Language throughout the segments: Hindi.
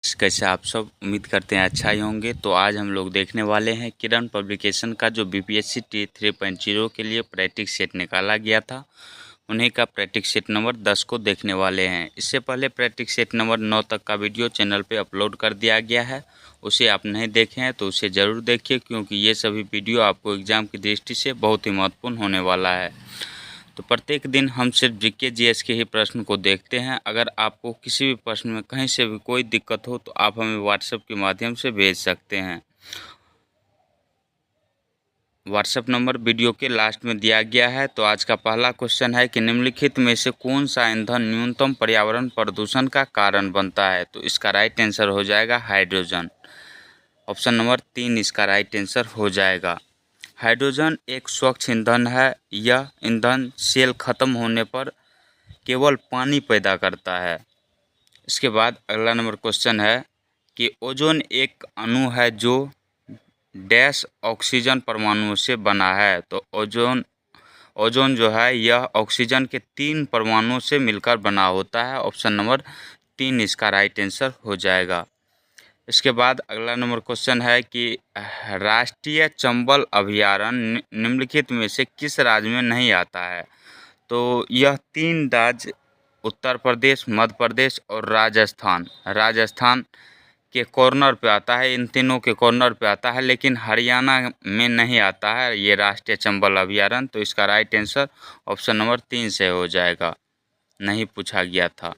कैसे आप सब उम्मीद करते हैं अच्छा ही होंगे। तो आज हम लोग देखने वाले हैं किरण पब्लिकेशन का जो बीपीएससी टी 3.0 के लिए प्रैक्टिस सेट निकाला गया था, उन्हीं का प्रैक्टिस सेट नंबर 10 को देखने वाले हैं। इससे पहले प्रैक्टिस सेट नंबर 9 तक का वीडियो चैनल पे अपलोड कर दिया गया है, उसे आप नहीं देखे हैं तो उसे ज़रूर देखिए, क्योंकि ये सभी वीडियो आपको एग्ज़ाम की दृष्टि से बहुत ही महत्वपूर्ण होने वाला है। तो प्रत्येक दिन हम सिर्फ जीके जीएस के ही प्रश्न को देखते हैं। अगर आपको किसी भी प्रश्न में कहीं से भी कोई दिक्कत हो तो आप हमें व्हाट्सएप के माध्यम से भेज सकते हैं। व्हाट्सएप नंबर वीडियो के लास्ट में दिया गया है। तो आज का पहला क्वेश्चन है कि निम्नलिखित में से कौन सा ईंधन न्यूनतम पर्यावरण प्रदूषण का कारण बनता है। तो इसका राइट आंसर हो जाएगा हाइड्रोजन। ऑप्शन नंबर 3 इसका राइट आंसर हो जाएगा। हाइड्रोजन एक स्वच्छ ईंधन है। यह ईंधन सेल खत्म होने पर केवल पानी पैदा करता है। इसके बाद अगला नंबर क्वेश्चन है कि ओजोन एक अणु है जो डैश ऑक्सीजन परमाणुओं से बना है। तो ओजोन जो है यह ऑक्सीजन के 3 परमाणुओं से मिलकर बना होता है। ऑप्शन नंबर 3 इसका राइट आंसर हो जाएगा। इसके बाद अगला नंबर क्वेश्चन है कि राष्ट्रीय चंबल अभयारण्य निम्नलिखित में से किस राज्य में नहीं आता है। तो यह 3 राज्य उत्तर प्रदेश, मध्य प्रदेश और राजस्थान के कॉर्नर पे आता है। इन तीनों के कॉर्नर पे आता है, लेकिन हरियाणा में नहीं आता है ये राष्ट्रीय चंबल अभयारण्य। तो इसका राइट आंसर ऑप्शन नंबर 3 से हो जाएगा, नहीं पूछा गया था।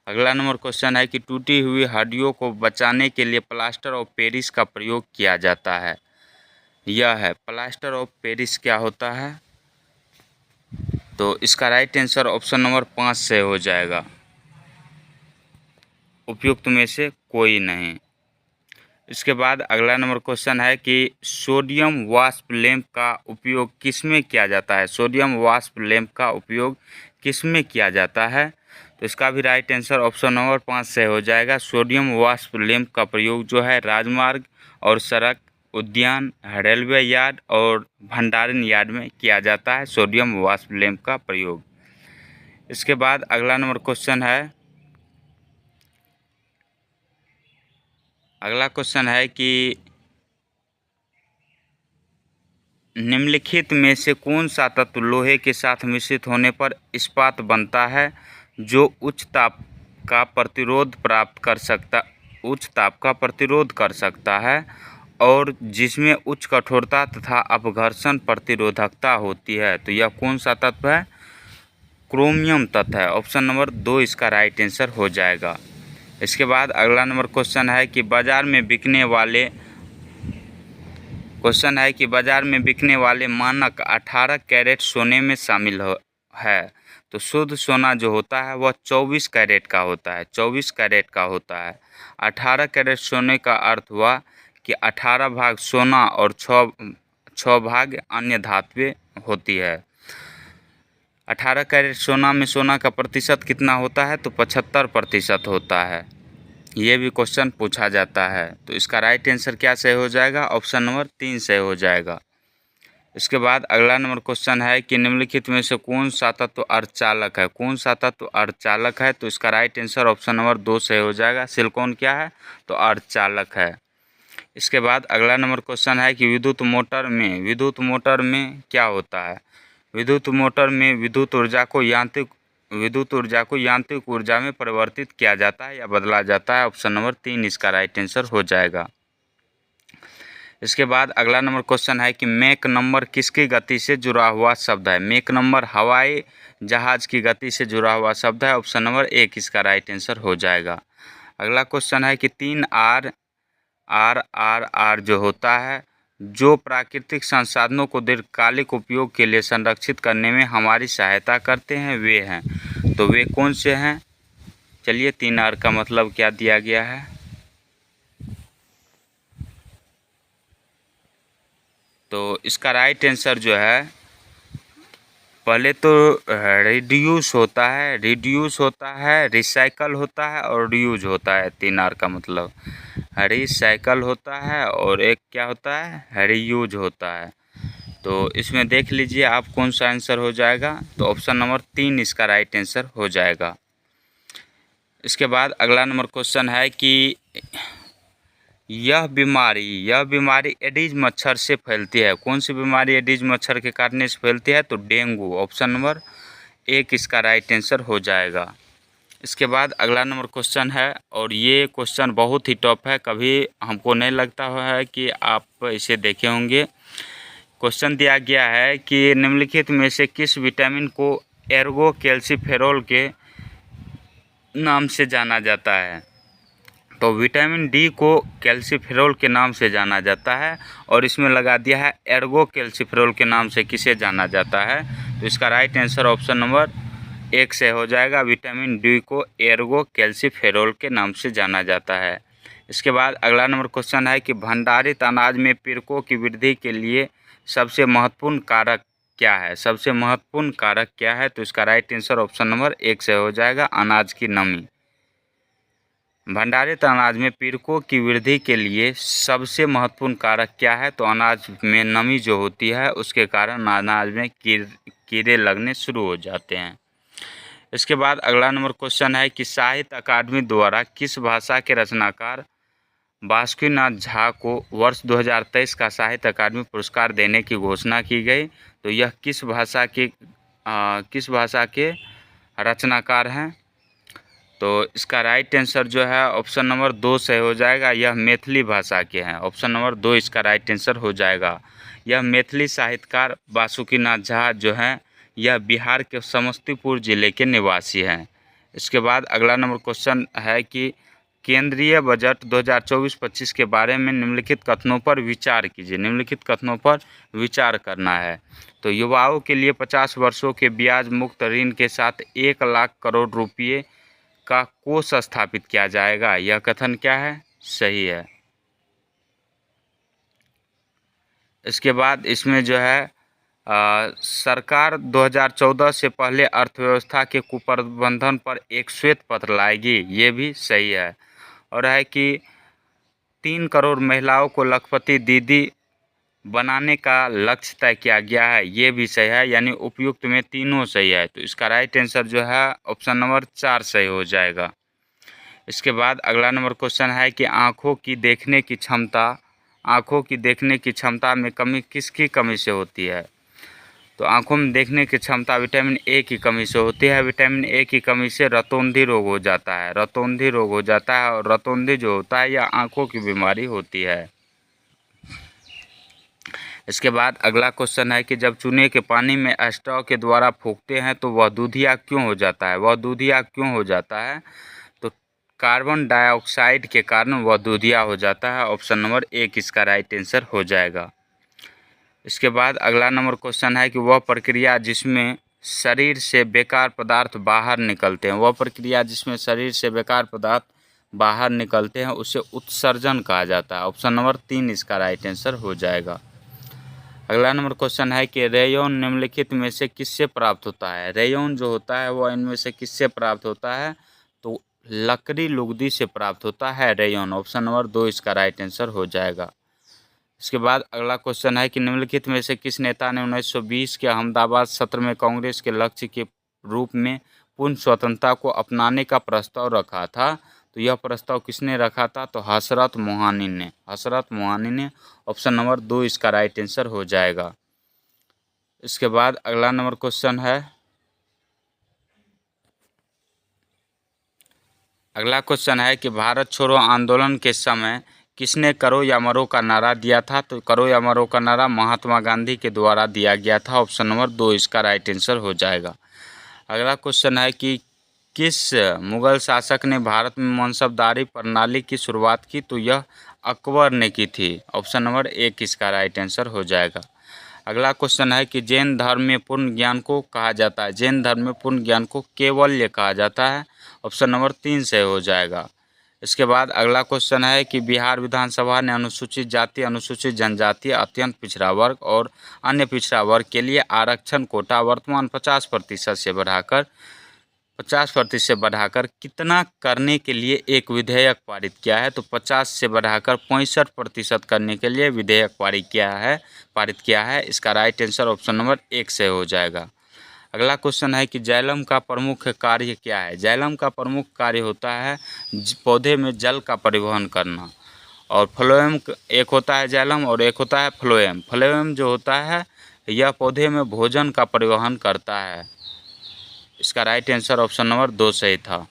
अगला नंबर क्वेश्चन है कि टूटी हुई हड्डियों को बचाने के लिए प्लास्टर ऑफ पेरिस का प्रयोग किया जाता है। यह है प्लास्टर ऑफ पेरिस क्या होता है। तो इसका राइट आंसर ऑप्शन नंबर 5 से हो जाएगा, उपयुक्त में से कोई नहीं। इसके बाद अगला नंबर क्वेश्चन है कि सोडियम वाष्प लैंप का उपयोग किसमें किया जाता है। सोडियम वाष्प लैंप का उपयोग किसमें किया जाता है। तो इसका भी राइट आंसर ऑप्शन नंबर 5 से हो जाएगा। सोडियम वाष्प लैंप का प्रयोग जो है राजमार्ग और सड़क, उद्यान, रेलवे यार्ड और भंडारण यार्ड में किया जाता है सोडियम वाष्प लैंप का प्रयोग। इसके बाद अगला नंबर क्वेश्चन है कि निम्नलिखित में से कौन सा तत्व लोहे के साथ मिश्रित होने पर इस्पात बनता है जो उच्च ताप का प्रतिरोध कर सकता है और जिसमें उच्च कठोरता तथा अपघर्षण प्रतिरोधकता होती है। तो यह कौन सा तत्व है। क्रोमियम तत्व है। ऑप्शन नंबर 2 इसका राइट आंसर हो जाएगा। इसके बाद अगला नंबर क्वेश्चन है कि बाजार में बिकने वाले मानक 18 कैरेट सोने में शामिल है। तो शुद्ध सोना जो होता है वह 24 कैरेट का होता है। 18 कैरेट सोने का अर्थ हुआ कि 18 भाग सोना और 6 भाग अन्य धातुएं होती है। 18 कैरेट सोना में सोना का प्रतिशत कितना होता है। तो 75% होता है। ये भी क्वेश्चन पूछा जाता है। तो इसका राइट आंसर क्या से हो जाएगा। ऑप्शन नंबर 3 से हो जाएगा। इसके बाद अगला नंबर क्वेश्चन है कि निम्नलिखित में से कौन सा तत्व अर्धचालक है। तो इसका राइट आंसर ऑप्शन नंबर 2 से हो जाएगा। सिलिकॉन क्या है। तो अर्धचालक है। इसके बाद अगला नंबर क्वेश्चन है कि विद्युत मोटर में क्या होता है। विद्युत मोटर में विद्युत ऊर्जा को यांत्रिक ऊर्जा में परिवर्तित किया जाता है या बदला जाता है। ऑप्शन नंबर 3 इसका राइट आंसर हो जाएगा। इसके बाद अगला नंबर क्वेश्चन है कि मैक नंबर किसकी गति से जुड़ा हुआ शब्द है। मैक नंबर हवाई जहाज की गति से जुड़ा हुआ शब्द है। ऑप्शन नंबर 1 इसका राइट आंसर हो जाएगा। अगला क्वेश्चन है कि 3 RRR जो होता है, जो प्राकृतिक संसाधनों को दीर्घकालिक उपयोग के लिए संरक्षित करने में हमारी सहायता करते हैं, वे हैं। तो वे कौन से हैं। चलिए 3 R का मतलब क्या दिया गया है। तो इसका राइट आंसर जो है, पहले तो रिड्यूस होता है, रिसाइकल होता है और रीयूज होता है। 3 R का मतलब रिसाइकल होता है और एक क्या होता है, रीयूज होता है। तो इसमें देख लीजिए आप कौन सा आंसर हो जाएगा। तो ऑप्शन नंबर 3 इसका राइट आंसर हो जाएगा। इसके बाद अगला नंबर क्वेश्चन है कि यह बीमारी एडीज मच्छर से फैलती है। कौन सी बीमारी एडीज मच्छर के काटने से फैलती है? तो डेंगू। ऑप्शन नंबर 1 इसका राइट आंसर हो जाएगा। इसके बाद अगला नंबर क्वेश्चन है, और ये क्वेश्चन बहुत ही टफ है, कभी हमको नहीं लगता है कि आप इसे देखे होंगे। क्वेश्चन दिया गया है कि निम्नलिखित में से किस विटामिन को एर्गो कैल्सीफेरॉल के नाम से जाना जाता है? तो विटामिन डी को कैल्सीफेरॉल के नाम से जाना जाता है, और इसमें लगा दिया है एर्गो कैल्सीफेरॉल के नाम से किसे जाना जाता है? तो इसका राइट आंसर ऑप्शन नंबर 1 से हो जाएगा। विटामिन डी को एर्गो कैल्सीफेरॉल के नाम से जाना जाता है। इसके बाद अगला नंबर क्वेश्चन है कि भंडारित अनाज में पिरकों की वृद्धि के लिए सबसे महत्वपूर्ण कारक क्या है? सबसे महत्वपूर्ण कारक क्या है? तो इसका राइट आंसर ऑप्शन नंबर 1 से हो जाएगा, अनाज की नमी। भंडारित अनाज में पिरकों की वृद्धि के लिए सबसे महत्वपूर्ण कारक क्या है? तो अनाज में नमी जो होती है उसके कारण अनाज में कीड़े लगने शुरू हो जाते हैं। इसके बाद अगला नंबर क्वेश्चन है कि साहित्य अकादमी द्वारा किस भाषा के रचनाकार बासुकीनाथ झा को वर्ष 2023 का साहित्य अकादमी पुरस्कार देने की घोषणा की गई? तो यह किस भाषा के रचनाकार हैं? तो इसका राइट आंसर जो है ऑप्शन नंबर 2 से हो जाएगा, यह मैथिली भाषा के हैं। ऑप्शन नंबर 2 इसका राइट आंसर हो जाएगा। यह मैथिली साहित्यकार बासुकीनाथ झा जो हैं यह बिहार के समस्तीपुर जिले के निवासी हैं। इसके बाद अगला नंबर क्वेश्चन है कि केंद्रीय बजट 2024-25 के बारे में निम्नलिखित कथनों पर विचार कीजिए। निम्नलिखित कथनों पर विचार करना है। तो युवाओं के लिए 50 वर्षों के ब्याज मुक्त ऋण के साथ 1 लाख करोड़ रुपये का कोष स्थापित किया जाएगा। यह कथन क्या है? सही है। इसके बाद इसमें जो है सरकार 2014 से पहले अर्थव्यवस्था के कुप्रबंधन पर एक श्वेत पत्र लाएगी। ये भी सही है। और है कि 3 करोड़ महिलाओं को लखपति दीदी बनाने का लक्ष्य तय किया गया है। ये भी सही है, यानी उपयुक्त में तीनों सही है। तो इसका राइट आंसर जो है ऑप्शन नंबर 4 सही हो जाएगा। इसके बाद अगला नंबर क्वेश्चन है कि आँखों की देखने की क्षमता में कमी किसकी कमी से होती है? तो आँखों में देखने की क्षमता विटामिन ए की कमी से होती है। विटामिन ए की कमी से रतौंधी रोग हो जाता है। रतौंधी रोग हो जाता है, और रतौंधी जो होता है यह आँखों की बीमारी होती है। इसके बाद अगला क्वेश्चन है कि जब चूने के पानी में स्ट्रॉ के द्वारा फूंकते हैं तो वह दूधिया क्यों हो जाता है? वह दूधिया क्यों हो जाता है? तो कार्बन डाइऑक्साइड के कारण वह दूधिया हो जाता है। ऑप्शन नंबर 1 इसका राइट आंसर हो जाएगा। इसके बाद अगला नंबर क्वेश्चन है कि वह प्रक्रिया जिसमें शरीर से बेकार पदार्थ बाहर निकलते हैं, वह प्रक्रिया जिसमें शरीर से बेकार पदार्थ बाहर निकलते हैं उसे उत्सर्जन कहा जाता है। ऑप्शन नंबर 3 इसका राइट आंसर हो जाएगा। अगला नंबर क्वेश्चन है कि रेयॉन निम्नलिखित में से किससे प्राप्त होता है? रेयॉन जो होता है वह इनमें से किससे प्राप्त होता है? तो लकड़ी लुगदी से प्राप्त होता है रेयॉन। ऑप्शन नंबर 2 इसका राइट आंसर हो जाएगा। इसके बाद अगला क्वेश्चन है कि निम्नलिखित में से किस नेता ने 1920 के अहमदाबाद सत्र में कांग्रेस के लक्ष्य के रूप में पूर्ण स्वतंत्रता को अपनाने का प्रस्ताव रखा था? तो यह प्रस्ताव किसने रखा था? तो हसरत मोहानी ने। ऑप्शन नंबर 2 इसका राइट आंसर हो जाएगा। इसके बाद अगला नंबर क्वेश्चन है, कि भारत छोड़ो आंदोलन के समय किसने करो या मरो का नारा दिया था? तो करो या मरो का नारा महात्मा गांधी के द्वारा दिया गया था। ऑप्शन नंबर 2 इसका राइट आंसर हो जाएगा। अगला क्वेश्चन है कि किस मुगल शासक ने भारत में मनसबदारी प्रणाली की शुरुआत की? तो यह अकबर ने की थी। ऑप्शन नंबर 1 इसका राइट आंसर हो जाएगा। अगला क्वेश्चन है कि जैन धर्म में पूर्ण ज्ञान को कहा जाता है? जैन धर्म में पूर्ण ज्ञान को कैवल्य कहा जाता है। ऑप्शन नंबर 3 से हो जाएगा। इसके बाद अगला क्वेश्चन है कि बिहार विधानसभा ने अनुसूचित जाति, अनुसूचित जनजाति, अत्यंत पिछड़ा वर्ग और अन्य पिछड़ा वर्ग के लिए आरक्षण कोटा वर्तमान 50% से बढ़ाकर कितना करने के लिए एक विधेयक पारित किया है? तो 50 से बढ़ाकर 65% करने के लिए विधेयक पारित किया है। इसका राइट आंसर ऑप्शन नंबर 1 से हो जाएगा। अगला क्वेश्चन है कि जाइलम का प्रमुख कार्य क्या है। जाइलम का प्रमुख कार्य होता है पौधे में जल का परिवहन करना। और फ्लोएम एक होता है जाइलम और एक होता है फ्लोएम। फ्लोएम जो होता है यह पौधे में भोजन का परिवहन करता है। इसका राइट आंसर ऑप्शन नंबर 2 सही था।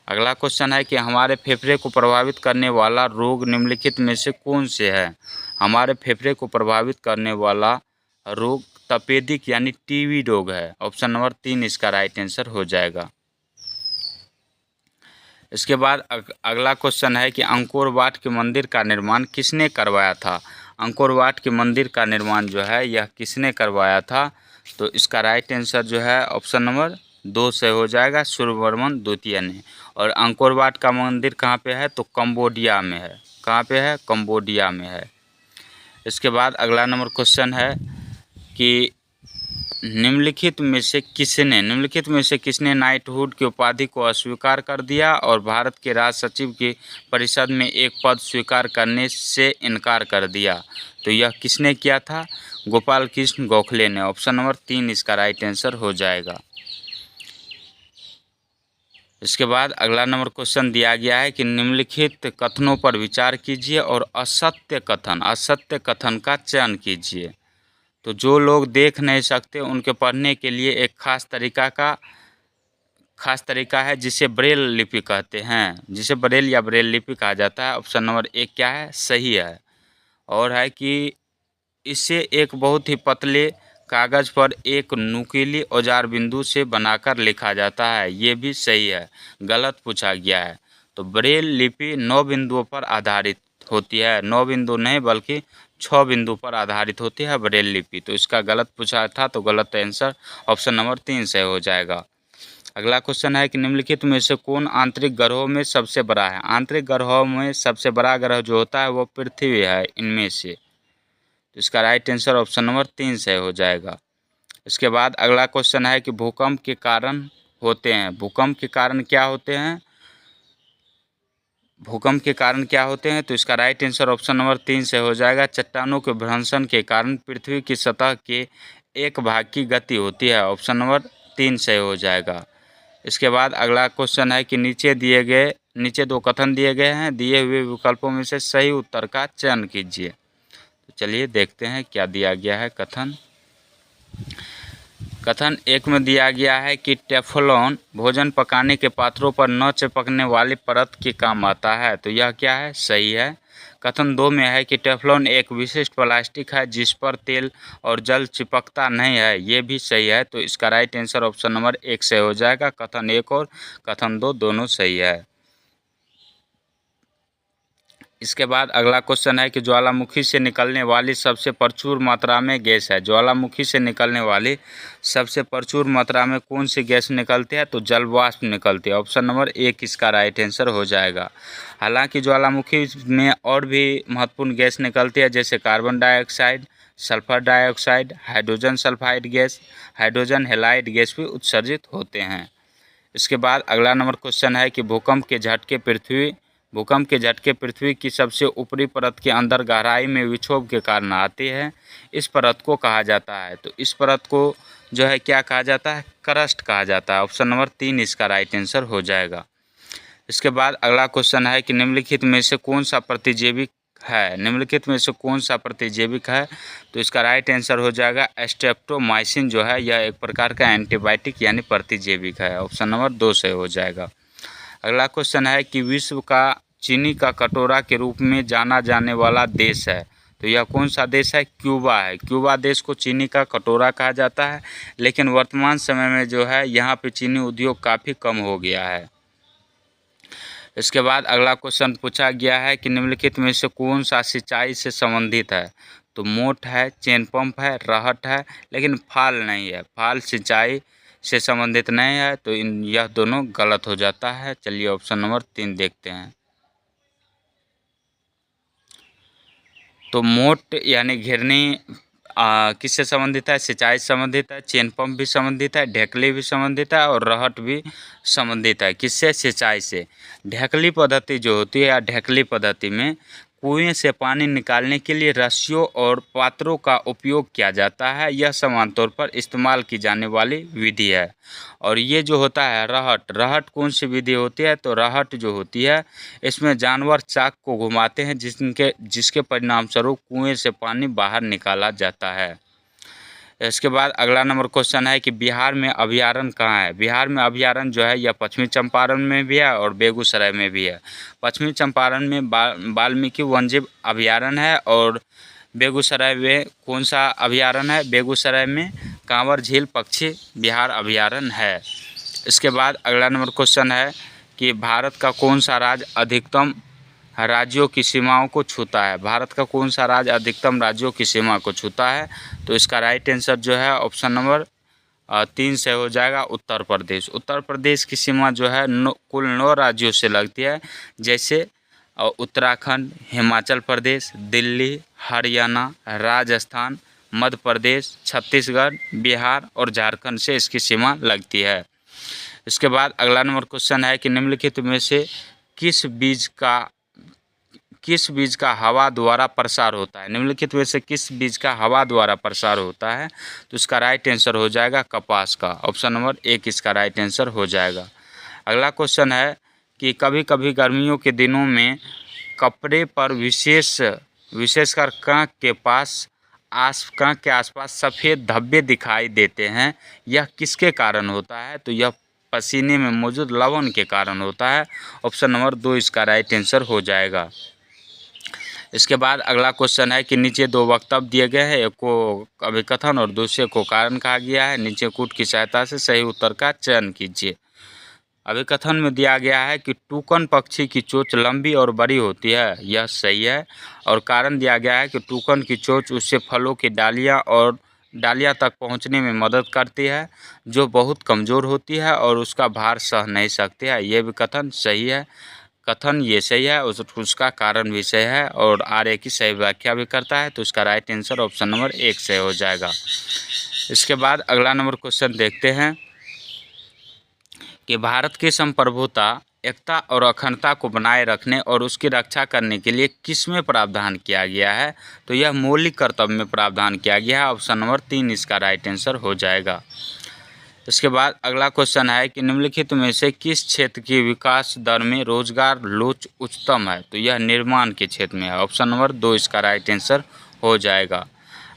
अगला क्वेश्चन है कि हमारे फेफड़े को प्रभावित करने वाला रोग निम्नलिखित में से कौन से है। हमारे फेफड़े को प्रभावित करने वाला रोग तपेदिक यानी टीबी रोग है। ऑप्शन नंबर 3 इसका राइट आंसर हो जाएगा। इसके बाद अगला क्वेश्चन है कि अंकोर वाट के मंदिर का निर्माण किसने करवाया था। अंकोर वाट के मंदिर का निर्माण जो है यह किसने करवाया था, तो इसका राइट आंसर जो है ऑप्शन नंबर 2 से हो जाएगा, सूर्यवर्मन द्वितीय ने। और अंकोर वाट का मंदिर कहाँ पे है, तो कंबोडिया में है। कहाँ पे है, कंबोडिया में है। इसके बाद अगला नंबर क्वेश्चन है कि निम्नलिखित में से किसने नाइटहुड की उपाधि को अस्वीकार कर दिया और भारत के राज्य सचिव की परिषद में एक पद स्वीकार करने से इनकार कर दिया। तो यह किसने किया था, गोपाल कृष्ण गोखले ने। ऑप्शन नंबर 3 इसका राइट आंसर हो जाएगा। इसके बाद अगला नंबर क्वेश्चन दिया गया है कि निम्नलिखित कथनों पर विचार कीजिए और असत्य कथन का चयन कीजिए। तो जो लोग देख नहीं सकते उनके पढ़ने के लिए एक खास तरीका है जिसे ब्रेल लिपि कहते हैं, जिसे ब्रेल या ब्रेल लिपि कहा जाता है। ऑप्शन नंबर 1 क्या है, सही है। और है कि इसे एक बहुत ही पतले कागज़ पर एक नुकीली औजार बिंदु से बनाकर लिखा जाता है, ये भी सही है। गलत पूछा गया है। तो ब्रेल लिपि 9 बिंदुओं पर आधारित होती है, 9 बिंदु नहीं बल्कि 6 बिंदु पर आधारित होती है ब्रेल लिपि। तो इसका गलत पूछा था, तो गलत आंसर ऑप्शन नंबर 3 से हो जाएगा। अगला क्वेश्चन है कि निम्नलिखित में से कौन आंतरिक ग्रहों में सबसे बड़ा है। आंतरिक ग्रहों में सबसे बड़ा ग्रह जो होता है वो पृथ्वी है इनमें से। तो इसका राइट आंसर ऑप्शन नंबर 3 से हो जाएगा। इसके बाद अगला क्वेश्चन है कि भूकंप के कारण होते हैं। भूकंप के कारण क्या होते हैं, भूकंप के कारण क्या होते हैं, तो इसका राइट आंसर ऑप्शन नंबर 3 से हो जाएगा। चट्टानों के भ्रंशन के कारण पृथ्वी की सतह के एक भाग की गति होती है। ऑप्शन नंबर 3 से हो जाएगा। इसके बाद अगला क्वेश्चन है कि नीचे 2 कथन दिए गए हैं, दिए हुए विकल्पों में से सही उत्तर का चयन कीजिए। तो चलिए देखते हैं क्या दिया गया है कथन। कथन 1 में दिया गया है कि टेफ्लॉन भोजन पकाने के पात्रों पर न चिपकने वाली परत के काम आता है। तो यह क्या है, सही है। कथन 2 में है कि टेफ्लॉन एक विशिष्ट प्लास्टिक है जिस पर तेल और जल चिपकता नहीं है, ये भी सही है। तो इसका राइट आंसर ऑप्शन नंबर 1 से हो जाएगा। कथन 1 और कथन 2 दोनों सही है। इसके बाद अगला क्वेश्चन है कि ज्वालामुखी से निकलने वाली सबसे प्रचुर मात्रा में गैस है। ज्वालामुखी से निकलने वाली सबसे प्रचुर मात्रा में कौन सी गैस निकलती है, तो जल वाष्प निकलती है। ऑप्शन नंबर 1 इसका राइट आंसर हो जाएगा। हालांकि ज्वालामुखी में और भी महत्वपूर्ण गैस निकलती है, जैसे carbon dioxide, sulphur dioxide, hydrogen sulphide gas, hydrogen halide gas भी उत्सर्जित होते हैं। इसके बाद अगला नंबर क्वेश्चन है कि भूकंप के झटके पृथ्वी की सबसे ऊपरी परत के अंदर गहराई में विक्षोभ के कारण आते हैं। इस परत को कहा जाता है, तो इस परत को जो है क्या कहा जाता है, क्रस्ट कहा जाता है। ऑप्शन नंबर 3 इसका राइट आंसर हो जाएगा। इसके बाद अगला क्वेश्चन है कि निम्नलिखित में से कौन सा प्रतिजैविक है, तो इसका राइट आंसर हो जाएगा स्ट्रेप्टोमाइसिन जो है यह एक प्रकार का एंटीबायोटिक यानी प्रतिजैविक है। ऑप्शन नंबर 2 से हो जाएगा। अगला क्वेश्चन है कि विश्व का चीनी का कटोरा के रूप में जाना जाने वाला देश है, तो यह कौन सा देश है, क्यूबा है। क्यूबा देश को चीनी का कटोरा कहा जाता है, लेकिन वर्तमान समय में जो है यहाँ पे चीनी उद्योग काफ़ी कम हो गया है। इसके बाद अगला क्वेश्चन पूछा गया है कि निम्नलिखित में से कौन सा सिंचाई से संबंधित है, तो मोट है, चेन पंप है, रहट है, लेकिन फाल नहीं है। फाल सिंचाई से संबंधित नहीं है, तो यह दोनों गलत हो जाता है। चलिए ऑप्शन नंबर 3 देखते हैं। तो मोट यानी घिरनी किससे संबंधित है, सिंचाई से संबंधित है, चेन पंप भी संबंधित है, ढेकली भी संबंधित है और रहट भी संबंधित है। किससे, सिंचाई से। ढेकली पद्धति जो होती है या ढेकली पद्धति में कुएं से पानी निकालने के लिए रस्सियों और पात्रों का उपयोग किया जाता है। यह सामान्य तौर पर इस्तेमाल की जाने वाली विधि है। और ये जो होता है रहट कौन सी विधि होती है? तो रहट जो होती है इसमें जानवर चाक को घुमाते हैं जिसके परिणाम स्वरूप कुएं से पानी बाहर निकाला जाता है। इसके बाद अगला नंबर क्वेश्चन है कि बिहार में अभयारण्य कहाँ है? बिहार में अभयारण्य जो है यह पश्चिमी चंपारण में भी है और बेगूसराय में भी है। पश्चिमी चंपारण में वाल्मीकि वन्यजीव अभयारण्य है और बेगूसराय में कौन सा अभयारण्य है? बेगूसराय में कांवर झील पक्षी विहार अभयारण्य है। इसके बाद अगला नंबर क्वेश्चन है कि भारत का कौन सा राज्य अधिकतम राज्यों की सीमाओं को छूता है? भारत का कौन सा राज्य अधिकतम राज्यों की सीमा को छूता है? तो इसका राइट आंसर जो है ऑप्शन नंबर 3 से हो जाएगा, उत्तर प्रदेश। उत्तर प्रदेश की सीमा जो है कुल 9 राज्यों से लगती है, जैसे उत्तराखंड, हिमाचल प्रदेश, दिल्ली, हरियाणा, राजस्थान, मध्य प्रदेश, छत्तीसगढ़, बिहार और झारखंड से इसकी सीमा लगती है। इसके बाद अगला नंबर क्वेश्चन है कि निम्नलिखित में से किस बीज का हवा द्वारा प्रसार होता है? निम्नलिखित में से किस बीज का हवा द्वारा प्रसार होता है? तो इसका राइट आंसर हो जाएगा कपास का। ऑप्शन नंबर 1 इसका राइट आंसर हो जाएगा। अगला क्वेश्चन है कि कभी कभी गर्मियों के दिनों में कपड़े पर विशेषकर कांख के आसपास सफ़ेद धब्बे दिखाई देते हैं। यह किसके कारण होता है? तो यह पसीने में मौजूद लवण के कारण होता है। ऑप्शन नंबर 2 इसका राइट आंसर हो जाएगा। इसके बाद अगला क्वेश्चन है कि नीचे 2 वक्तव्य दिए गए हैं, एक को अभिकथन और दूसरे को कारण कहा गया है। नीचे कूट की सहायता से सही उत्तर का चयन कीजिए। अभिकथन में दिया गया है कि टूकन पक्षी की चोंच लंबी और बड़ी होती है, यह सही है। और कारण दिया गया है कि टूकन की चोंच उससे फलों की डालियाँ तक पहुंचने में मदद करती है, जो बहुत कमज़ोर होती है और उसका भार सह नहीं सकती है। यह भी कथन सही है। कथन ये सही है, उसका कारण भी सही है और आर्य की सही व्याख्या भी करता है। तो इसका राइट आंसर ऑप्शन नंबर 1 से हो जाएगा। इसके बाद अगला नंबर क्वेश्चन देखते हैं कि भारत की संप्रभुता, एकता और अखंडता को बनाए रखने और उसकी रक्षा करने के लिए किस में प्रावधान किया गया है? तो यह मौलिक कर्तव्य में प्रावधान किया गया है। ऑप्शन नंबर 3 इसका राइट आंसर हो जाएगा। इसके बाद अगला क्वेश्चन है कि निम्नलिखित में से किस क्षेत्र की विकास दर में रोजगार लोच उच्चतम है? तो यह निर्माण के क्षेत्र में है। ऑप्शन नंबर 2 इसका राइट आंसर हो जाएगा।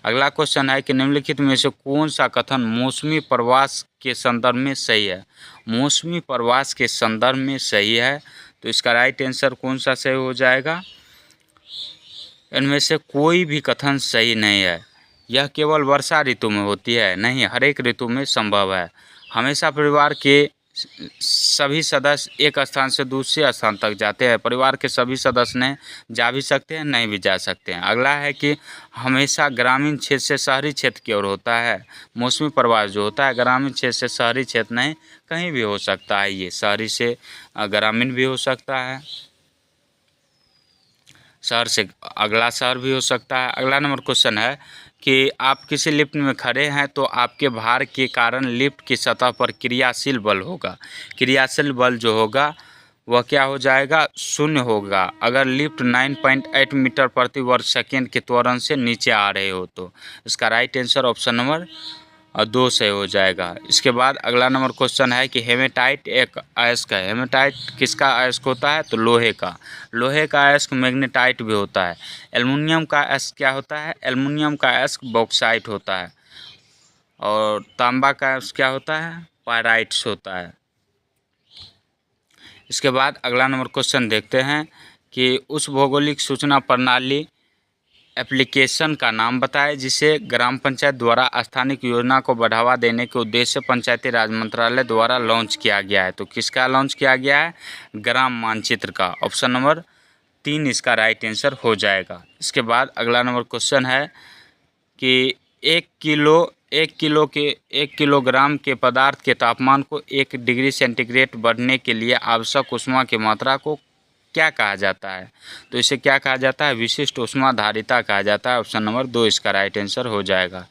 अगला क्वेश्चन है कि निम्नलिखित में से कौन सा कथन मौसमी प्रवास के संदर्भ में सही है? मौसमी प्रवास के संदर्भ में सही है। तो इसका राइट आंसर कौन सा सही हो जाएगा? इनमें से कोई भी कथन सही नहीं है। यह केवल वर्षा ऋतु में होती है, नहीं, हर एक ऋतु में संभव है। हमेशा परिवार के सभी सदस्य एक स्थान से दूसरे स्थान तक जाते हैं। परिवार के सभी सदस्य ने जा भी सकते हैं, नहीं भी जा सकते हैं। अगला है कि हमेशा ग्रामीण क्षेत्र से शहरी क्षेत्र की ओर होता है। मौसमी प्रवास जो होता है ग्रामीण क्षेत्र से शहरी क्षेत्र नहीं, कहीं भी हो सकता है। ये शहरी से ग्रामीण भी हो सकता है, शहर से अगला शहर भी हो सकता है। अगला नंबर क्वेश्चन है कि आप किसी लिफ्ट में खड़े हैं तो आपके भार के कारण लिफ्ट की सतह पर क्रियाशील बल होगा। क्रियाशील बल जो होगा वह क्या हो जाएगा? 0 होगा अगर लिफ्ट 9.8 मीटर प्रति वर्ग सेकेंड के त्वरण से नीचे आ रहे हो तो। इसका राइट आंसर ऑप्शन नंबर 2 से हो जाएगा। इसके बाद अगला नंबर क्वेश्चन है कि हेमेटाइट एक अयस्क है। हेमेटाइट किसका अयस्क होता है? तो लोहे का। लोहे का अयस्क मैग्नेटाइट भी होता है। एल्युमिनियम का अयस्क क्या होता है? एल्युमिनियम का अयस्क बॉक्साइट होता है। और तांबा का अयस्क क्या होता है? पायराइट्स होता है। इसके बाद अगला नंबर क्वेश्चन देखते हैं कि उस भौगोलिक सूचना प्रणाली एप्लीकेशन का नाम बताएं जिसे ग्राम पंचायत द्वारा स्थानीय योजना को बढ़ावा देने के उद्देश्य से पंचायती राज मंत्रालय द्वारा लॉन्च किया गया है। तो किसका लॉन्च किया गया है? ग्राम मानचित्र का। ऑप्शन नंबर 3 इसका राइट आंसर हो जाएगा। इसके बाद अगला नंबर क्वेश्चन है कि 1 किलोग्राम के पदार्थ के तापमान को 1 डिग्री सेंटीग्रेड बढ़ने के लिए आवश्यक ऊष्मा की मात्रा को क्या कहा जाता है? तो इसे क्या कहा जाता है? विशिष्ट ऊष्माधारिता कहा जाता है। ऑप्शन नंबर 2 इसका राइट आंसर हो जाएगा।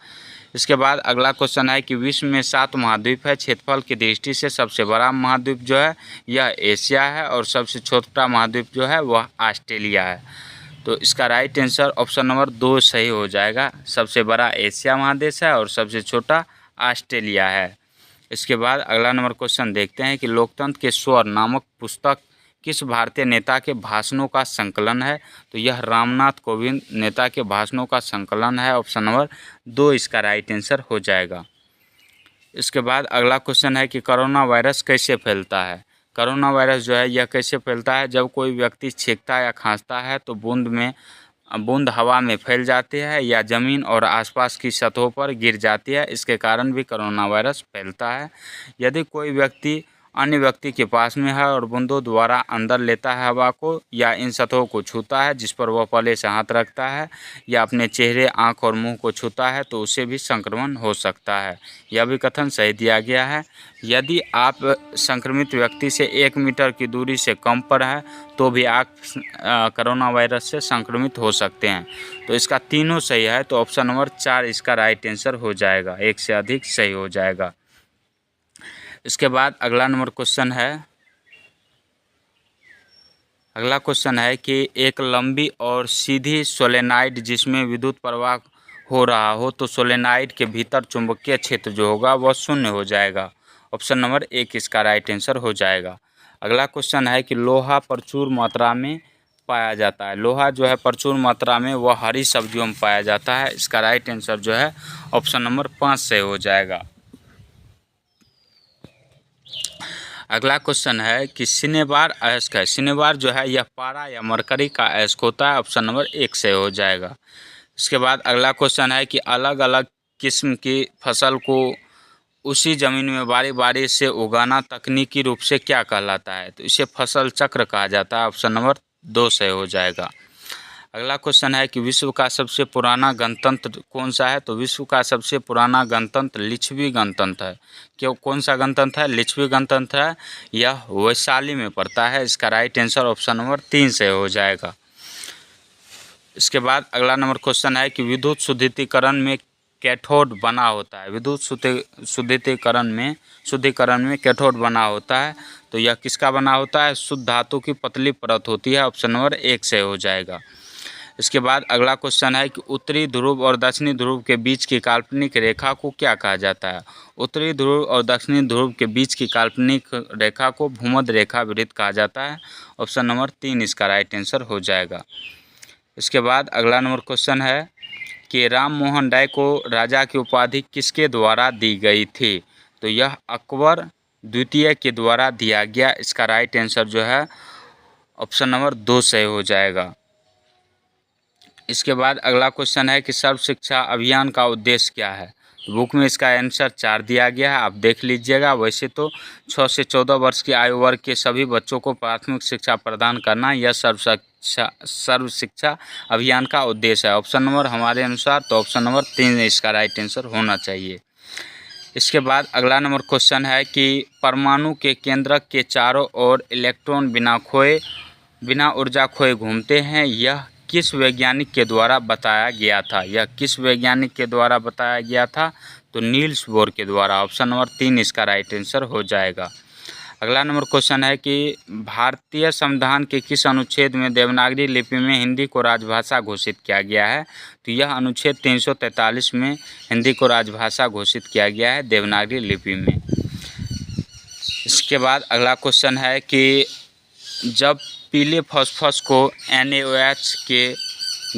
इसके बाद अगला क्वेश्चन है कि विश्व में 7 महाद्वीप है। क्षेत्रफल की दृष्टि से सबसे बड़ा महाद्वीप जो है यह एशिया है और सबसे छोटा महाद्वीप जो है वह ऑस्ट्रेलिया है। तो इसका राइट आंसर ऑप्शन नंबर 2 सही हो जाएगा। सबसे बड़ा एशिया महादेश है और सबसे छोटा ऑस्ट्रेलिया है। इसके बाद अगला नंबर क्वेश्चन देखते हैं कि लोकतंत्र के स्वर नामक पुस्तक किस भारतीय नेता के भाषणों का संकलन है। तो यह रामनाथ कोविंद नेता के भाषणों का संकलन है। ऑप्शन नंबर 2 इसका राइट आंसर हो जाएगा। इसके बाद अगला क्वेश्चन है कि कोरोना वायरस कैसे फैलता है। कोरोना वायरस जो है यह कैसे फैलता है, जब कोई व्यक्ति छींकता या खांसता है तो बूंद हवा में फैल जाती है या ज़मीन और आसपास की सतहों पर गिर जाती है। इसके कारण भी कोरोना वायरस फैलता है। यदि कोई व्यक्ति अन्य व्यक्ति के पास में है और बूंदों द्वारा अंदर लेता है हवा को या इन सतहों को छूता है जिस पर वह पहले से हाथ रखता है या अपने चेहरे, आँख और मुंह को छूता है तो उसे भी संक्रमण हो सकता है। यह भी कथन सही दिया गया है। यदि आप संक्रमित व्यक्ति से 1 मीटर की दूरी से कम पर है तो भी आप कोरोना वायरस से संक्रमित हो सकते हैं। तो इसका तीनों सही है, तो ऑप्शन नंबर 4 इसका राइट आंसर हो जाएगा। एक से अधिक सही हो जाएगा। इसके बाद अगला क्वेश्चन है कि एक लंबी और सीधी सोलेनॉइड जिसमें विद्युत प्रवाह हो रहा हो तो सोलेनॉइड के भीतर चुंबकीय क्षेत्र जो होगा वह शून्य हो जाएगा। ऑप्शन नंबर 1 इसका राइट आंसर हो जाएगा। अगला क्वेश्चन है कि लोहा प्रचुर मात्रा में पाया जाता है। लोहा जो है प्रचुर मात्रा में वह हरी सब्जियों में पाया जाता है। इसका राइट आंसर जो है ऑप्शन नंबर 5 से हो जाएगा। अगला क्वेश्चन है कि सिनेबार अयस्क है। सिनेबार जो है यह पारा या मरकरी का अयस्क होता है। ऑप्शन नंबर 1 से हो जाएगा। इसके बाद अगला क्वेश्चन है कि अलग अलग किस्म की फसल को उसी ज़मीन में बारी बारी से उगाना तकनीकी रूप से क्या कहलाता है। तो इसे फसल चक्र कहा जाता है। ऑप्शन नंबर 2 से हो जाएगा। अगला क्वेश्चन है कि विश्व का सबसे पुराना गणतंत्र कौन सा है। तो विश्व का सबसे पुराना गणतंत्र लिच्छवी गणतंत्र है। क्यों, कौन सा गणतंत्र है? लिच्छवी गणतंत्र है। यह वैशाली में पड़ता है। इसका राइट आंसर ऑप्शन नंबर 3 से हो जाएगा। इसके बाद अगला नंबर क्वेश्चन है कि विद्युत शुद्धिकरण में कैथोड बना होता है। विद्युत शुद्धिकरण में कैथोड बना होता है। तो यह किसका बना होता है? शुद्ध धातु की पतली परत होती है। ऑप्शन नंबर 1 से हो जाएगा। इसके बाद अगला क्वेश्चन है कि उत्तरी ध्रुव और दक्षिणी ध्रुव के बीच की काल्पनिक रेखा को क्या कहा जाता है। उत्तरी ध्रुव और दक्षिणी ध्रुव के बीच की काल्पनिक रेखा को भूमध्य रेखा वृत्त कहा जाता है। ऑप्शन नंबर 3 इसका राइट आंसर हो जाएगा। इसके बाद अगला नंबर क्वेश्चन है कि राम मोहन राय को राजा की उपाधि किसके द्वारा दी गई थी। तो यह अकबर द्वितीय के द्वारा दिया गया। इसका राइट आंसर जो है ऑप्शन नंबर 2 से हो जाएगा। इसके बाद अगला क्वेश्चन है कि सर्व शिक्षा अभियान का उद्देश्य क्या है। तो बुक में इसका आंसर 4 दिया गया है, आप देख लीजिएगा। वैसे तो 6 से 14 वर्ष की आयु वर्ग के सभी बच्चों को प्राथमिक शिक्षा प्रदान करना यह सर्व शिक्षा अभियान का उद्देश्य है। ऑप्शन नंबर हमारे अनुसार तो ऑप्शन नंबर 3 इसका राइट आंसर होना चाहिए। इसके बाद अगला नंबर क्वेश्चन है कि परमाणु के केंद्रक के चारों ओर इलेक्ट्रॉन बिना ऊर्जा खोए घूमते हैं। यह किस वैज्ञानिक के द्वारा बताया गया था। यह किस वैज्ञानिक के द्वारा बताया गया था? तो नील्स बोर के द्वारा। ऑप्शन नंबर 3 इसका राइट आंसर हो जाएगा। अगला नंबर क्वेश्चन है कि भारतीय संविधान के किस अनुच्छेद में देवनागरी लिपि में हिंदी को राजभाषा घोषित किया गया है। तो यह अनुच्छेद 343 में हिंदी को राजभाषा घोषित किया गया है देवनागरी लिपि में। इसके बाद अगला क्वेश्चन है कि जब पीले फास्फोरस को NaOH के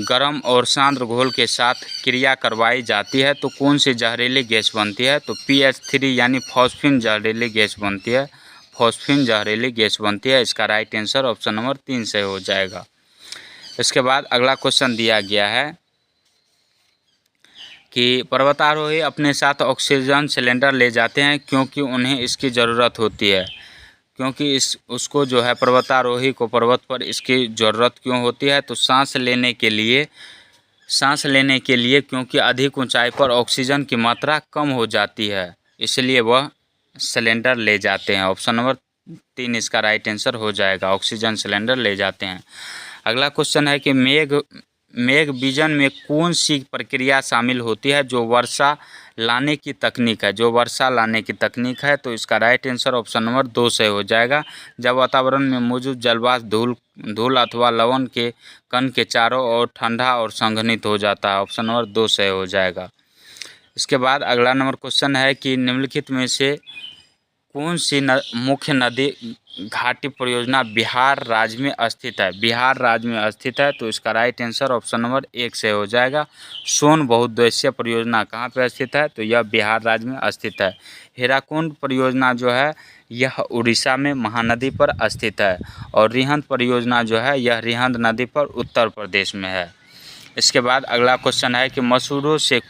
गर्म और सांद्र घोल के साथ क्रिया करवाई जाती है तो कौन सी जहरीली गैस बनती है। तो PH3 यानी फॉस्फिन जहरीली गैस बनती है। फॉस्फिन जहरीली गैस बनती है। इसका राइट आंसर ऑप्शन नंबर 3 से हो जाएगा। इसके बाद अगला क्वेश्चन दिया गया है कि पर्वतारोही अपने साथ ऑक्सीजन सिलेंडर ले जाते हैं क्योंकि उन्हें इसकी ज़रूरत होती है। क्योंकि उसको जो है पर्वतारोही को पर्वत पर इसकी ज़रूरत क्यों होती है। तो सांस लेने के लिए क्योंकि अधिक ऊंचाई पर ऑक्सीजन की मात्रा कम हो जाती है, इसलिए वह सिलेंडर ले जाते हैं। ऑप्शन नंबर 3 इसका राइट आंसर हो जाएगा। ऑक्सीजन सिलेंडर ले जाते हैं। अगला क्वेश्चन है कि मेघ बीजन में कौन सी प्रक्रिया शामिल होती है जो वर्षा लाने की तकनीक है, जो वर्षा लाने की तकनीक है? तो इसका राइट आंसर ऑप्शन नंबर 2 से हो जाएगा। जब वातावरण में मौजूद जलवाष्प धूल अथवा लवण के कण के चारों ओर ठंडा और संघनित हो जाता है। ऑप्शन नंबर 2 से हो जाएगा। इसके बाद अगला नंबर क्वेश्चन है कि निम्नलिखित में से कौन सी मुख्य नदी घाटी परियोजना बिहार राज्य में स्थित है? बिहार राज्य में स्थित है, तो इसका राइट आंसर ऑप्शन नंबर 1 से हो जाएगा। सोन बहुउद्देशीय परियोजना कहाँ पर स्थित है? तो यह बिहार राज्य में स्थित है। हीराकुंड परियोजना जो है यह उड़ीसा में महानदी पर स्थित है, और रिहंद परियोजना जो है यह रिहंद नदी पर उत्तर प्रदेश में है। इसके बाद अगला क्वेश्चन है कि मसूड़ों से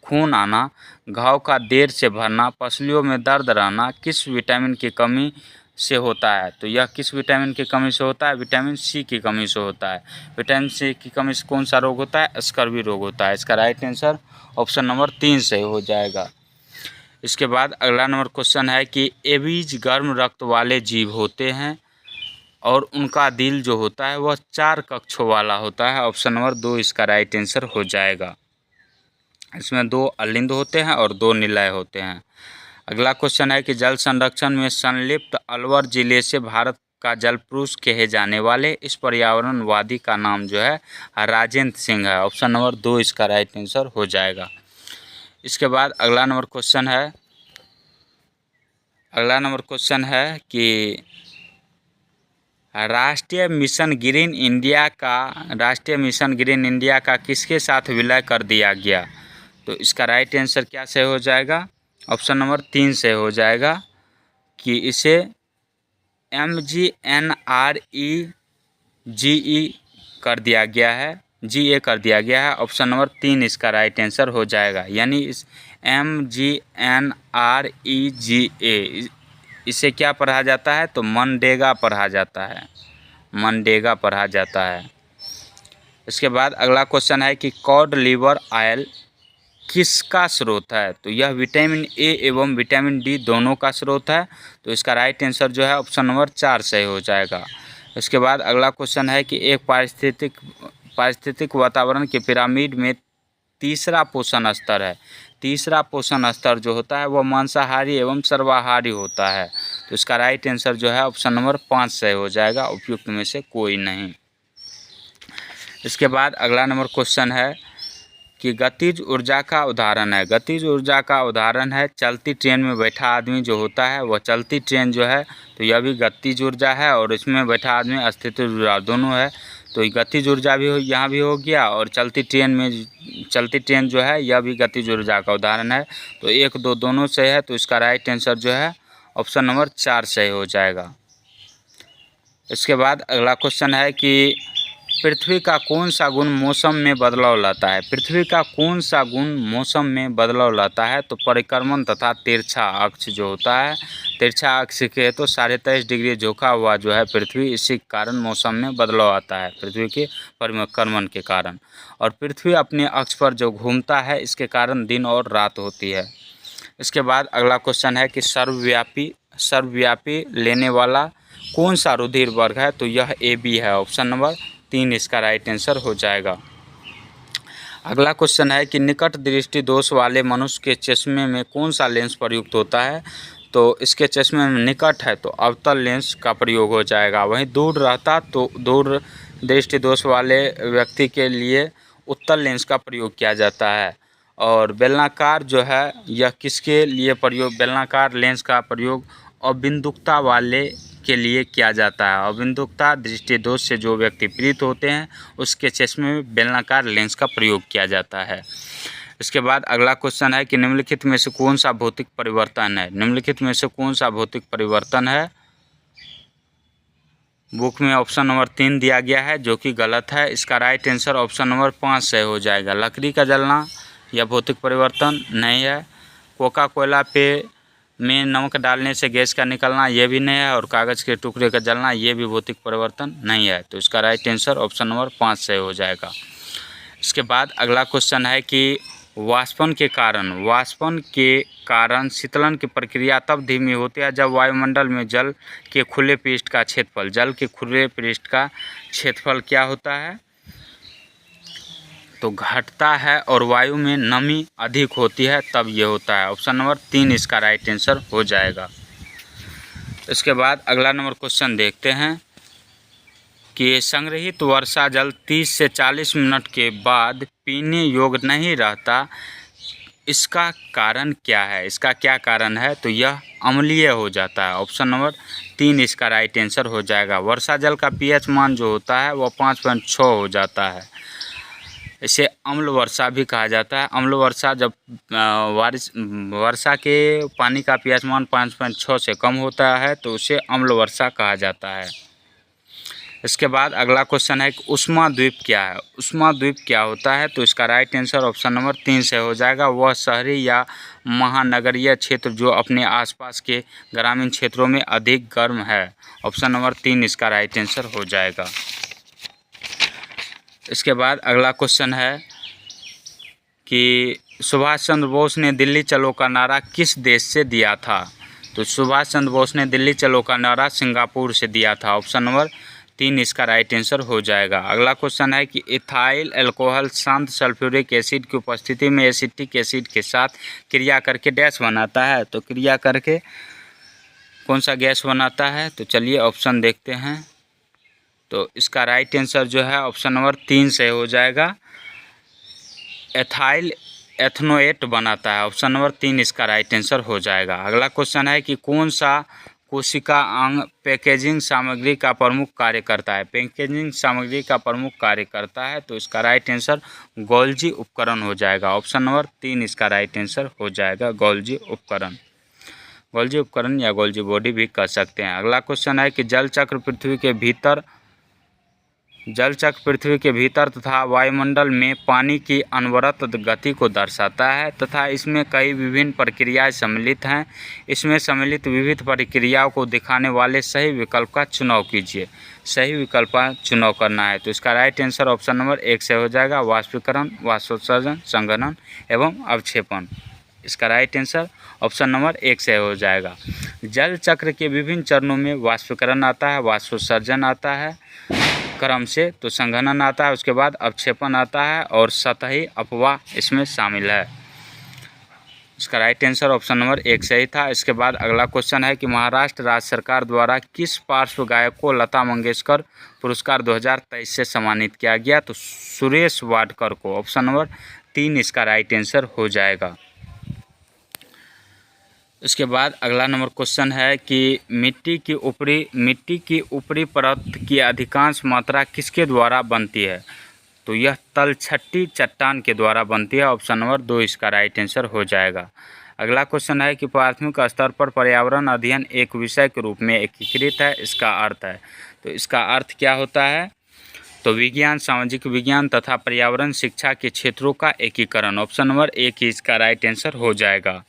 खून आना, घाव का देर से भरना, पसलियों में दर्द रहना किस विटामिन की कमी से होता है? तो यह किस विटामिन की कमी से होता है? विटामिन सी की कमी से होता है। विटामिन सी की कमी से कौन सा रोग होता है? स्कर्वी रोग होता है। इसका राइट आंसर ऑप्शन नंबर 3 से हो जाएगा। इसके बाद अगला नंबर क्वेश्चन है कि एबीज गर्म रक्त वाले जीव होते हैं और उनका दिल जो होता है वह 4 कक्षों वाला होता है। ऑप्शन नंबर 2 इसका राइट आंसर हो जाएगा। इसमें 2 अलिंद होते हैं और 2 निलय होते हैं। अगला क्वेश्चन है कि जल संरक्षण में संलिप्त अलवर जिले से भारत का जल पुरुष कहे जाने वाले इस पर्यावरणवादी का नाम जो है राजेंद्र सिंह है। ऑप्शन नंबर 2 इसका राइट आंसर हो जाएगा। इसके बाद अगला नंबर क्वेश्चन है कि राष्ट्रीय मिशन ग्रीन इंडिया का किसके साथ विलय कर दिया गया? तो इसका राइट आंसर क्या से हो जाएगा? ऑप्शन नंबर 3 से हो जाएगा कि इसे MGNREGE कर दिया गया है, GA कर दिया गया है। ऑप्शन नंबर 3 इसका राइट आंसर हो जाएगा। यानी इस MGNREGA इसे क्या पढ़ा जाता है? तो मनरेगा पढ़ा जाता है, मनरेगा पढ़ा जाता है। इसके बाद अगला क्वेश्चन है कि कॉड लिवर ऑयल किसका स्रोत है? तो यह विटामिन ए एवं विटामिन डी दोनों का स्रोत है। तो इसका राइट आंसर जो है ऑप्शन नंबर 4 से हो जाएगा। इसके बाद अगला क्वेश्चन है कि एक पारिस्थितिक वातावरण के पिरामिड में तीसरा पोषण स्तर है। तीसरा पोषण स्तर जो होता है वह मांसाहारी एवं सर्वाहारी होता है। तो इसका राइट आंसर जो है ऑप्शन नंबर 5 से हो जाएगा, उपयुक्त में से कोई नहीं। इसके बाद अगला नंबर क्वेश्चन है कि गतिज ऊर्जा का उदाहरण है। गतिज ऊर्जा का उदाहरण है चलती ट्रेन में बैठा आदमी जो होता है वह चलती ट्रेन जो है, तो यह भी गतिज ऊर्जा है, और इसमें बैठा आदमी स्थितिज ऊर्जा दोनों है। तो गतिज ऊर्जा भी यहाँ भी हो गया, और चलती ट्रेन जो है यह भी गतिज ऊर्जा का उदाहरण है। तो 1, 2 दोनों से है, तो इसका राइट आंसर जो है ऑप्शन नंबर 4 से हो जाएगा। इसके बाद अगला क्वेश्चन है कि पृथ्वी का कौन सा गुण मौसम में बदलाव लाता है? पृथ्वी का कौन सा गुण मौसम में बदलाव लाता है? तो परिक्रमण तथा तिरछा अक्ष जो होता है, तिरछा अक्ष के तो 23.5 डिग्री झुका हुआ जो है पृथ्वी, इसी कारण मौसम में बदलाव आता है पृथ्वी के परिक्रमण के कारण। और पृथ्वी अपने अक्ष पर जो घूमता है इसके कारण दिन और रात होती है। इसके बाद अगला क्वेश्चन है कि सर्वव्यापी लेने वाला कौन सा रुधिर वर्ग है? तो यह AB है। ऑप्शन नंबर 3 इसका राइट आंसर हो जाएगा। अगला क्वेश्चन है कि निकट दृष्टि दोष वाले मनुष्य के चश्मे में कौन सा लेंस प्रयुक्त होता है? तो इसके चश्मे में निकट है तो अवतल लेंस का प्रयोग हो जाएगा। वहीं दूर रहता तो दूर दृष्टि दोष वाले व्यक्ति के लिए उत्तल लेंस का प्रयोग किया जाता है। और बेलनाकार जो है यह किसके लिए बेलनाकार लेंस का प्रयोग अबिंदुकता वाले के लिए किया जाता है। अबिंदुकता दृष्टि दोष से जो व्यक्ति पीड़ित होते हैं उसके चश्मे में बेलनाकार लेंस का प्रयोग किया जाता है। इसके बाद अगला क्वेश्चन है कि निम्नलिखित में से कौन सा भौतिक परिवर्तन है? निम्नलिखित में से कौन सा भौतिक परिवर्तन है? बुक में ऑप्शन नंबर 3 दिया गया है जो कि गलत है। इसका राइट आंसर ऑप्शन नंबर 5 से हो जाएगा। लकड़ी का जलना यह भौतिक परिवर्तन नहीं है। कोका कोला पे में नमक डालने से गैस का निकलना ये भी नहीं है, और कागज़ के टुकड़े का जलना ये भी भौतिक परिवर्तन नहीं है। तो इसका राइट आंसर ऑप्शन नंबर 5 से हो जाएगा। इसके बाद अगला क्वेश्चन है कि वाष्पन के कारण शीतलन की प्रक्रिया तब धीमी होती है जब वायुमंडल में जल के खुले पृष्ठ का क्षेत्रफल क्या होता है? तो घटता है और वायु में नमी अधिक होती है तब ये होता है। ऑप्शन नंबर 3 इसका राइट आंसर हो जाएगा। इसके बाद अगला नंबर क्वेश्चन देखते हैं कि संग्रहित वर्षा जल 30 से 40 मिनट के बाद पीने योग्य नहीं रहता, इसका कारण क्या है? इसका क्या कारण है? तो यह अम्लीय हो जाता है। ऑप्शन नंबर 3 इसका राइट आंसर हो जाएगा। वर्षा जल का पीएच मान जो होता है वह 5.6 हो जाता है। इसे अम्ल वर्षा भी कहा जाता है। अम्ल वर्षा जब वर्षा के पानी का पीएच मान 5.6 से कम होता है तो उसे अम्ल वर्षा कहा जाता है। इसके बाद अगला क्वेश्चन है कि उष्मा द्वीप क्या है? उष्मा द्वीप क्या होता है? तो इसका राइट आंसर ऑप्शन नंबर 3 से हो जाएगा। वह शहरी या महानगरीय क्षेत्र जो अपने आसपास के ग्रामीण क्षेत्रों में अधिक गर्म है। ऑप्शन नंबर 3 इसका राइट आंसर हो जाएगा। इसके बाद अगला क्वेश्चन है कि सुभाष चंद्र बोस ने दिल्ली चलो का नारा किस देश से दिया था? तो सुभाष चंद्र बोस ने दिल्ली चलो का नारा सिंगापुर से दिया था। ऑप्शन नंबर 3 इसका राइट आंसर हो जाएगा। अगला क्वेश्चन है कि इथाइल अल्कोहल शांत सल्फ्यूरिक एसिड की उपस्थिति में एसिटिक एसिड के साथ क्रिया करके डैश बनाता है। तो क्रिया करके कौन सा गैस बनाता है? तो चलिए ऑप्शन देखते हैं। तो इसका राइट आंसर जो है ऑप्शन नंबर 3 से हो जाएगा। एथाइल एथनोएट बनाता है। ऑप्शन नंबर 3 इसका राइट आंसर हो जाएगा। अगला क्वेश्चन है कि कौन सा कोशिका अंग पैकेजिंग सामग्री का प्रमुख कार्य करता है? पैकेजिंग सामग्री का प्रमुख कार्य करता है। तो इसका राइट आंसर गोल्जी उपकरण हो जाएगा। ऑप्शन नंबर 3 इसका राइट आंसर हो जाएगा। गोल्जी उपकरण, गोल्जी उपकरण या गोल्जी बॉडी भी कह सकते हैं। अगला क्वेश्चन है कि जल चक्र पृथ्वी के भीतर तथा वायुमंडल में पानी की अनवरत गति को दर्शाता है तथा इसमें कई विभिन्न प्रक्रियाएं सम्मिलित हैं। इसमें सम्मिलित विविध प्रक्रियाओं को दिखाने वाले सही विकल्प का चुनाव कीजिए। सही विकल्प का चुनाव करना है। तो इसका राइट आंसर ऑप्शन नंबर 1 से हो जाएगा। वाष्पीकरण, वाष्पोत्सर्जन, संघनन एवं अवक्षेपण। इसका राइट आंसर ऑप्शन नंबर 1 से हो जाएगा। जल चक्र के विभिन्न चरणों में वाष्पीकरण आता है, वाष्पोत्सर्जन आता है क्रम से, तो संघनन आता है, उसके बाद अवक्षेपण आता है और सतही अपवाह इसमें शामिल है। इसका राइट आंसर ऑप्शन नंबर 1 सही था। इसके बाद अगला क्वेश्चन है कि महाराष्ट्र राज्य सरकार द्वारा किस पार्श्व गायक को लता मंगेशकर पुरस्कार 2023 से सम्मानित किया गया? तो सुरेश वाडकर को। ऑप्शन नंबर 3 इसका राइट आंसर हो जाएगा। इसके बाद अगला नंबर क्वेश्चन है कि मिट्टी की ऊपरी परत की अधिकांश मात्रा किसके द्वारा बनती है? तो यह तलछटी चट्टान के द्वारा बनती है। ऑप्शन नंबर 2 इसका राइट आंसर हो जाएगा। अगला क्वेश्चन है कि प्राथमिक स्तर पर पर्यावरण अध्ययन एक विषय के रूप में एकीकृत है, इसका अर्थ है। तो इसका अर्थ क्या होता है? तो विज्ञान, सामाजिक विज्ञान तथा पर्यावरण शिक्षा के क्षेत्रों का एकीकरण। ऑप्शन नंबर 1 ही इसका राइट आंसर हो जाएगा।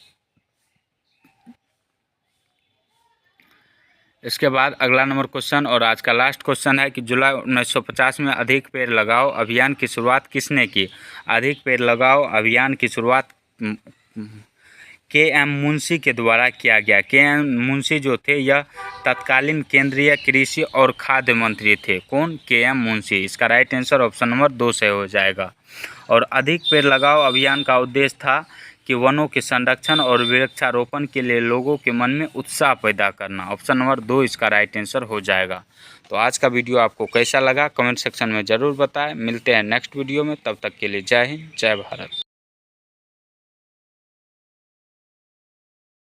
इसके बाद अगला नंबर क्वेश्चन और आज का लास्ट क्वेश्चन है कि जुलाई 1950 में अधिक पेड़ लगाओ अभियान की शुरुआत किसने की? अधिक पेड़ लगाओ अभियान की शुरुआत के.एम. मुंशी के द्वारा किया गया। के.एम. मुंशी जो थे यह तत्कालीन केंद्रीय कृषि और खाद्य मंत्री थे। कौन? के.एम. मुंशी। इसका राइट आंसर ऑप्शन नंबर 2 से हो जाएगा। और अधिक पेड़ लगाओ अभियान का उद्देश्य था कि वनों के संरक्षण और वृक्षारोपण के लिए लोगों के मन में उत्साह पैदा करना। ऑप्शन नंबर 2 इसका राइट आंसर हो जाएगा। तो आज का वीडियो आपको कैसा लगा कमेंट सेक्शन में ज़रूर बताएं। मिलते हैं नेक्स्ट वीडियो में, तब तक के लिए जय हिंद, जय भारत।